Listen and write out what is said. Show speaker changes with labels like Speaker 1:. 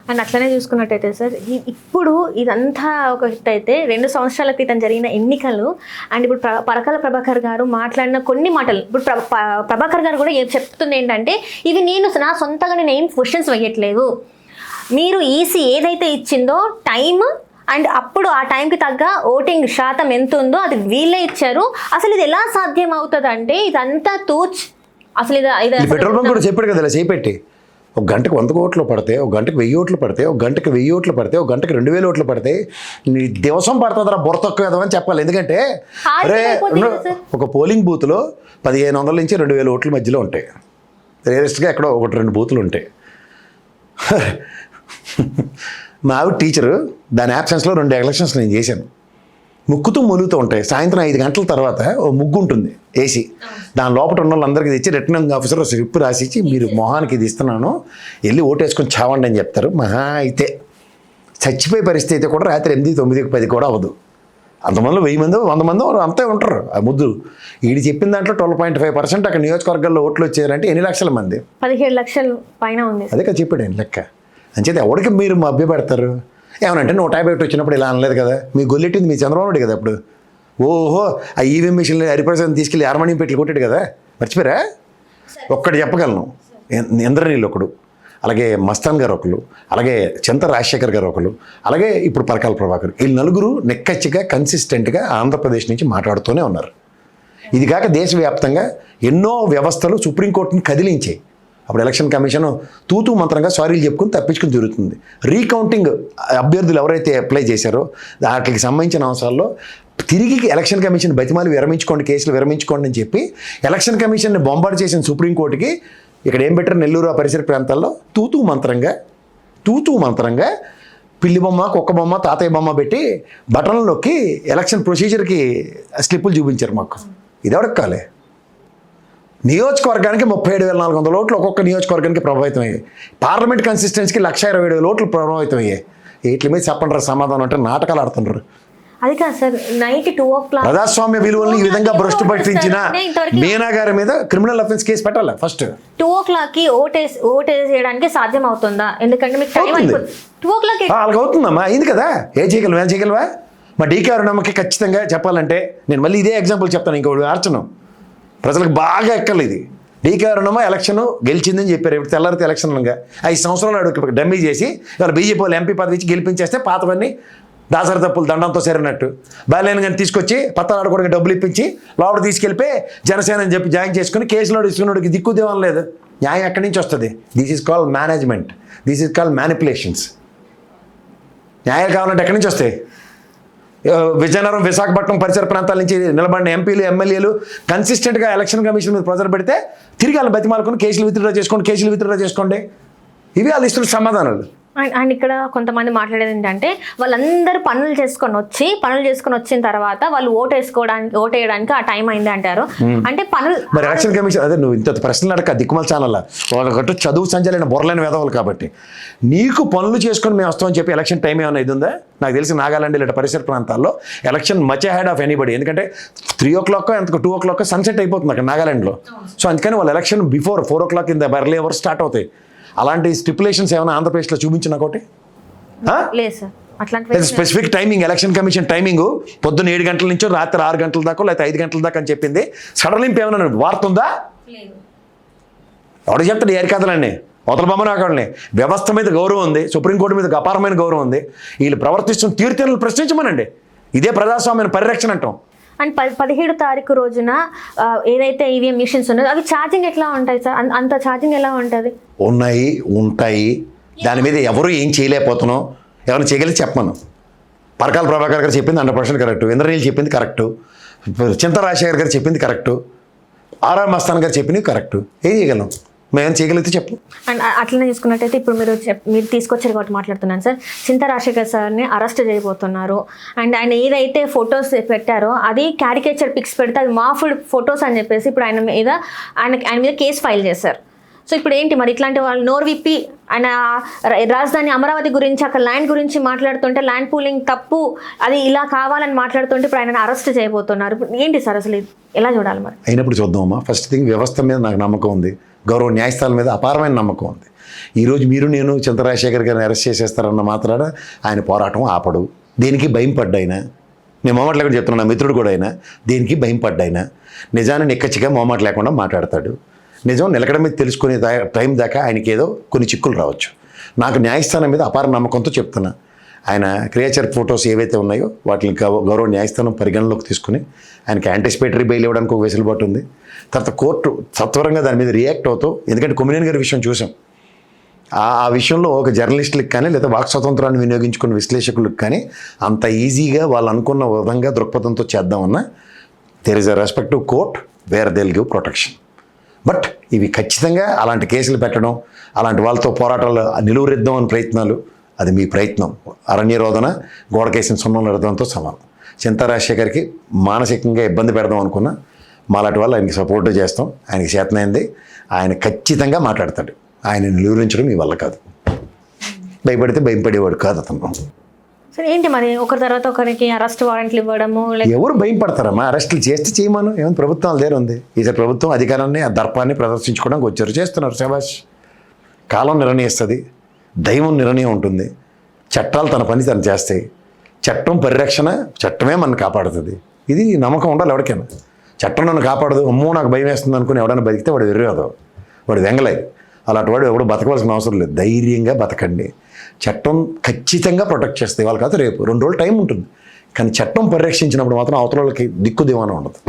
Speaker 1: And అట్లనే చూసుకున్నట్టయితే sir ఇప్పుడు ఇదంతా ఒక హిట్ అయితే 2 సంవత్సరాల క్రితం జరిగిన ఎన్నికలు అండ్ ఇప్పుడు పరకాల ప్రభాకర్ గారు మాట్లాడిన కొన్ని మాటలు ఇప్పుడు ప్రభాకర్ గారు కూడా చెప్తుంది ఏంటంటే ఇవి నా సొంతంగా నేను ఏం క్వశ్చన్స్ వేయట్లేదు, మీరు ఈసీ ఏదైతే ఇచ్చిందో టైం అండ్ అప్పుడు ఆ టైంకి తగ్గ ఓటింగ్ శాతం ఎంత ఉందో అది వీళ్ళే ఇచ్చారు, అసలు ఇది ఎలా సాధ్యం అవుతుంది అంటే ఇదంతా అసలు ఇది
Speaker 2: పెట్రోల్ బంక్ కూడా చెప్పాడు కదా, ఇలా చేపెట్టి ఒక గంటకు 100 ఓట్లు పడితే, ఒక గంటకు 1000 ఓట్లు పడితే, ఒక గంటకు 1000 ఓట్లు పడితే, ఒక గంటకు 2000 ఓట్లు పడితే నీ దివసం పడుతుందిరా బుర్ర తక్కువ అని చెప్పాలి. ఎందుకంటే అరే ఒక పోలింగ్ బూత్లో 1500 నుంచి 2000 ఓట్ల మధ్యలో ఉంటాయి. రియలిస్ట్గా ఎక్కడో 1-2 బూతులు ఉంటాయి. మా ఆవిడ టీచరు, దాని యాబ్సెన్స్లో 2 ఎలక్షన్స్ నేను చేశాను. ముక్కుతూ ములుగుతూ ఉంటాయి. సాయంత్రం 5 గంటల తర్వాత ఓ ముగ్గు ఉంటుంది ఏసీ, దాని లోపల ఉన్న వాళ్ళందరికీ తెచ్చి రిటర్నింగ్ ఆఫీసర్ స్లిప్ రాసిచ్చి మీరు మొహానికి ఇది ఇస్తున్నాను వెళ్ళి ఓటేసుకొని చావండి అని చెప్తారు. మహా అయితే చచ్చిపోయే పరిస్థితి అయితే కూడా రాత్రి 8, 9, 10 కూడా అవ్వదు. అంతమందిలో 1000 మంది 100 మంది అంతే ఉంటారు. ఆ ముద్దు వీడు చెప్పిన దాంట్లో 12.5% అక్కడ నియోజకవర్గాల్లో ఓట్లు వచ్చారంటే ఎన్ని లక్షల మంది?
Speaker 1: 17 లక్షల పైన ఉంది.
Speaker 2: అదే కదా చెప్పాడు ఆయన లెక్క. అంచేది ఎవరికి మీరు మభ్యపెడతారు? ఏమనంటే 150 వచ్చినప్పుడు ఇలా అనలేదు కదా, మీ గొల్లెట్టింది మీ చంద్రబాబు నాయుడు కదా అప్పుడు. ఓహో ఆ ఈవీఎం మిషన్లు హరిప్రసాద్ తీసుకెళ్ళి అరమణి పెట్టి కొట్టాడు కదా, మర్చిపోయారా? ఒక్కటి చెప్పగలను, ఇంద్రనీళ్ళు ఒకడు, అలాగే మస్తాన్ గారు ఒకరు, అలాగే చింత రాజశేఖర్ గారు ఒకరు, అలాగే ఇప్పుడు పరకాల ప్రభాకర్, వీళ్ళు నలుగురు నెక్కచ్చిగా కన్సిస్టెంట్గా ఆంధ్రప్రదేశ్ నుంచి మాట్లాడుతూనే ఉన్నారు. ఇది కాక దేశవ్యాప్తంగా ఎన్నో వ్యవస్థలు సుప్రీంకోర్టుని కదిలించాయి. అప్పుడు ఎలక్షన్ కమిషన్ తూతూ మంత్రంగా సారీలు చెప్పుకుని తప్పించుకుని తిరుగుతుంది. రీకౌంటింగ్ అభ్యర్థులు ఎవరైతే అప్లై చేశారో వాటికి సంబంధించిన అంశాల్లో తిరిగి ఎలక్షన్ కమిషన్ బతిమాలి విరమించుకోండి, కేసులు విరమించుకోండి అని చెప్పి ఎలక్షన్ కమిషన్ని బొంబార్డు చేసిన సుప్రీంకోర్టుకి ఇక్కడ ఏం పెట్టారు, నెల్లూరు ఆ పరిసర ప్రాంతాల్లో తూతూ మంత్రంగా పిల్లి బొమ్మ, కుక్క బొమ్మ, తాతయ్య బొమ్మ పెట్టి బటన్లోకి ఎలక్షన్ ప్రొసీజర్కి స్లిప్పులు చూపించారు మాకు. ఇది ఎవరికి కాలే? నియోజకవర్గానికి 37,400 ఓట్లు ఒక్కొక్క నియోజకవర్గానికి ప్రభావితం అయ్యాయి. పార్లమెంట్ కన్సిస్టెన్సీకి 127,000 ఓట్లు ప్రభావితం అయ్యాయి. వీటి మీద చెప్పండి సమాధానం అంటే నాటకాలు ఆడుతున్నారు.
Speaker 1: అది కాదు సార్, నైట్ 2
Speaker 2: ప్రజాస్వామ్య విలువలను ఈ విధంగా భ్రష్టు పట్టించిన మీనా గారి మీద క్రిమినల్ అఫెన్స్ కేసు పెట్టాలి. ఫస్ట్
Speaker 1: 2 ఓటేసేయడానికి సాధ్యం అవుతుందా? ఎందుకంటే మీకు టైం అయిపోతుంది. 2
Speaker 2: వాళ్ళకి అవుతుందమ్మా, అయింది కదా. ఏం చేయగలవా? మా డీకే అరుణమ్మకి ఖచ్చితంగా చెప్పాలంటే నేను మళ్ళీ ఇదే ఎగ్జాంపుల్ చెప్తాను, ఇంకోటి ఆర్చను ప్రజలకు బాగా ఎక్కలేదు. డీకే అరుణమ్మ ఎలక్షన్ గెలిచిందని చెప్పారు. ఇప్పుడు తెల్లారితే ఎలక్షన్ 5 సంవత్సరాలు అడుగు డమ్మీ చేసి ఇవాళ బీజేపీ వాళ్ళు ఎంపీ పదవి ఇచ్చి గెలిపించేస్తే పాతవన్నీ దాసరి తప్పులు దండంతో సరినట్టు బాలేని కానీ తీసుకొచ్చి పత్రాలు కూడా డబ్బులు ఇప్పించి లోపల తీసుకెళ్ళిపోయి జనసేన అని చెప్పి జాయిన్ చేసుకుని కేసులో ఇస్తున్నోడికి దిక్కు దేవం లేదు. న్యాయం ఎక్కడి నుంచి వస్తుంది? This is called management, this is called manipulations. న్యాయాలు కావాలంటే ఎక్కడి నుంచి వస్తాయి? విజయనగరం, విశాఖపట్నం పరిసర ప్రాంతాల నుంచి నిలబడిన ఎంపీలు, ఎమ్మెల్యేలు కన్సిస్టెంట్గా ఎలక్షన్ కమిషన్ మీద ప్రెజర్ పెడితే తిరిగి వాళ్ళని బతిమాలుకొని కేసులు విత్డ్రా చేసుకోండి. ఇవి వాళ్ళు ఇస్తున్న సమాధానాలు.
Speaker 1: అండ్ ఇక్కడ కొంతమంది మాట్లాడేది ఏంటంటే వాళ్ళందరూ పనులు చేసుకొని వచ్చిన తర్వాత వాళ్ళు ఓటేయడానికి ఆ టైం అయింది అంటారు. అంటే పనులు
Speaker 2: మరి ఎలక్షన్ కమిషన్ అదే నువ్వు ఇంత ప్రశ్నలు అడక దిక్కుమల ఛానల్ వాళ్ళకట్టు చదువు సంచలైన బొరలైన వేదవాళ్ళు కాబట్టి నీకు పనులు చేసుకొని మేము వస్తామని చెప్పి ఎలక్షన్ టైం ఏమైనా ఇది ఉందా? నాకు తెలిసి నాగాలాండ్ ఇలాంటి పరిసర ప్రాంతాల్లో election much ahead of anybody. ఎందుకంటే 3 o'clock ఎంతకు 2 o'clock సన్సెట్ అయిపోతుంది అక్కడ నాగాలాండ్లో. సో అందుకని వాళ్ళ election before 4 o'clock in the early hours start అవుతాయి. అలాంటి స్టిపులేషన్స్ ఏమైనా ఆంధ్రప్రదేశ్లో చూపించిన ఒకటి specific timing election commission timing పొద్దున్న 7 గంటల నుంచో రాత్రి 6 గంటల దాకా లేకపోతే 5 గంటల దాకా అని చెప్పింది. సడలింపు ఏమైనా వార్త ఉందా? ఎవడు చెప్తాడు ఏరి కథలన్నీ అవతల బొమ్మ నాకాడని. వ్యవస్థ మీద గౌరవం ఉంది, సుప్రీంకోర్టు మీద అపారమైన గౌరవం ఉంది. వీళ్ళు ప్రవర్తిస్తున్న తీరుతెన్నులు ప్రశ్నించమనండి. ఇదే ప్రజాస్వామ్య పరిరక్షణ అంటాం.
Speaker 1: అండ్ 17 తారీఖు రోజున ఏదైతే ఈవీఎం మిషన్స్ ఉన్నాయో అవి ఛార్జింగ్ ఎట్లా ఉంటాయి సార్? అంత ఛార్జింగ్ ఎలా ఉంటుంది?
Speaker 2: ఉంటాయి. దాని మీద ఎవరు ఏం చేయలేకపోతున్నాం. ఎవరైనా చేయగలిగి చెప్పమను. పరకాల ప్రభాకర్ గారు చెప్పింది 100% కరెక్టు, ఇంద్రనీళ్ళు చెప్పింది కరెక్టు, చింత రాజశేఖర్ గారు చెప్పింది కరెక్టు, ఆర్ఆర్ మస్తాన్ గారు చెప్పింది కరెక్టు. ఏం చేయగలం? మేము చేయగలిగితే చెప్పు.
Speaker 1: అండ్ అట్లనే చూసుకున్నట్టయితే ఇప్పుడు మీరు తీసుకొచ్చారు కాబట్టి మాట్లాడుతున్నాను సార్. చింత రాజశేఖర్ సార్ని అరెస్ట్ చేయబోతున్నారు. అండ్ ఆయన ఏదైతే ఫొటోస్ పెట్టారో అది క్యారికేచర్ పిక్స్ పెడితే అది మాఫుడ్ ఫొటోస్ అని చెప్పేసి ఇప్పుడు ఆయన మీద కేసు ఫైల్ చేశారు. సో ఇప్పుడు ఏంటి మరి ఇట్లాంటి వాళ్ళు నోరు విప్పి ఆయన రాజధాని అమరావతి గురించి అక్కడ ల్యాండ్ గురించి మాట్లాడుతుంటే ల్యాండ్ పూలింగ్ తప్పు అది ఇలా కావాలని మాట్లాడుతుంటే ఇప్పుడు ఆయన అరెస్ట్ చేయబోతున్నారు. ఇప్పుడు ఏంటి సార్ అసలు ఎలా చూడాలి మరి?
Speaker 2: అయినప్పుడు చూద్దామమ్మా. ఫస్ట్ థింగ్ వ్యవస్థ మీద నాకు నమ్మకం ఉంది, గౌరవ న్యాయస్థానాల మీద అపారమైన నమ్మకం ఉంది. ఈరోజు మీరు నేను చింతరాజశేఖర్ గారిని అరెస్ట్ చేసేస్తారన్న మాత్రాన ఆయన పోరాటం ఆపడు. దేనికి భయం పడ్డాయినా, నేను మొహమాట లేకుండా చెప్తున్నా, నా మిత్రుడు కూడా అయినా దేనికి భయం పడ్డాయినా నిజాన్ని నిక్కచ్చిగా మొహమాట లేకుండా మాట్లాడతాడు. నిజం నిలకడ మీద తెలుసుకునే టైం దాకా ఆయనకి ఏదో కొన్ని చిక్కులు రావచ్చు. నాకు న్యాయస్థానం మీద అపార నమ్మకంతో చెప్తున్నా. ఆయన క్రియేచర్ ఫొటోస్ ఏవైతే ఉన్నాయో వాటిని గౌరవ న్యాయస్థానం పరిగణలోకి తీసుకుని ఆయనకి యాంటిసిపేటరీ బెయిల్ ఇవ్వడానికి ఒక వెసులుబాటు ఉంది. తర్వాత కోర్టు సత్వరంగా దాని మీద రియాక్ట్ అవుతూ, ఎందుకంటే కొమ్మినేని గారి విషయం చూసాం, ఆ విషయంలో ఒక జర్నలిస్టులకు కానీ లేదా వాక్ స్వతంత్రాన్ని వినియోగించుకున్న విశ్లేషకులకు కానీ అంత ఈజీగా వాళ్ళు అనుకున్న విధంగా దృక్పథంతో చేద్దామన్నా there is a respective court where they will give protection. But ఇవి ఖచ్చితంగా అలాంటి కేసులు పెట్టడం, అలాంటి వాళ్ళతో పోరాటాలు నిలువరిద్దాం అని ప్రయత్నాలు, అది మీ ప్రయత్నం. అరణ్య రోదన గోడకేసిన సున్నం ఎడదంతో సమానం. చింతారాజశేఖర్కి మానసికంగా ఇబ్బంది పెడదాం అనుకున్నా మాలాంటి వాళ్ళు ఆయనకి సపోర్ట్ చేస్తాం. ఆయనకి చేతనైంది, ఆయన ఖచ్చితంగా మాట్లాడతాడు. ఆయన నిలువరించడం మీ వల్ల కాదు. భయపడితే భయపడేవాడు కాదు అతను.
Speaker 1: సరే ఏంటి మరి ఒకరి తర్వాత ఒకరికి అరెస్ట్ వారెంట్లు ఇవ్వడము?
Speaker 2: ఎవరు భయం పడతారమ్మా? అరెస్టులు చేస్తే చేయమను, ఏమైనా ప్రభుత్వం దగ్గర ఉంది. ఈసారి ప్రభుత్వం అధికారాన్ని ఆ దర్పాన్ని ప్రదర్శించుకోవడానికి వచ్చారు, చేస్తున్నారు, శభాష్. కాలం నిర్ణయిస్తుంది, దైవం నిర్ణయం ఉంటుంది, చట్టాలు తన పని తను చేస్తాయి. చట్టం పరిరక్షణ, చట్టమే మనల్ని కాపాడుతుంది. ఇది నమ్మకం ఉండాలి ఎవరికైనా. చట్టం నన్ను కాపాడదు, అమ్మో నాకు భయం వేస్తుంది అనుకుని ఎవడైనా బతికితే వాడు వెర్రేదో, వాడు వెంగలేదు. అలాంటి వాడు ఎవడు బతకవలసిన అవసరం లేదు. ధైర్యంగా బతకండి. చట్టం ఖచ్చితంగా ప్రొటెక్ట్ చేస్తుంది. వాళ్ళు కాదు రేపు 2 రోజులు టైం ఉంటుంది, కానీ చట్టం పరిరక్షించినప్పుడు మాత్రం అవతల వాళ్ళకి దిక్కు దివానా ఉండదు.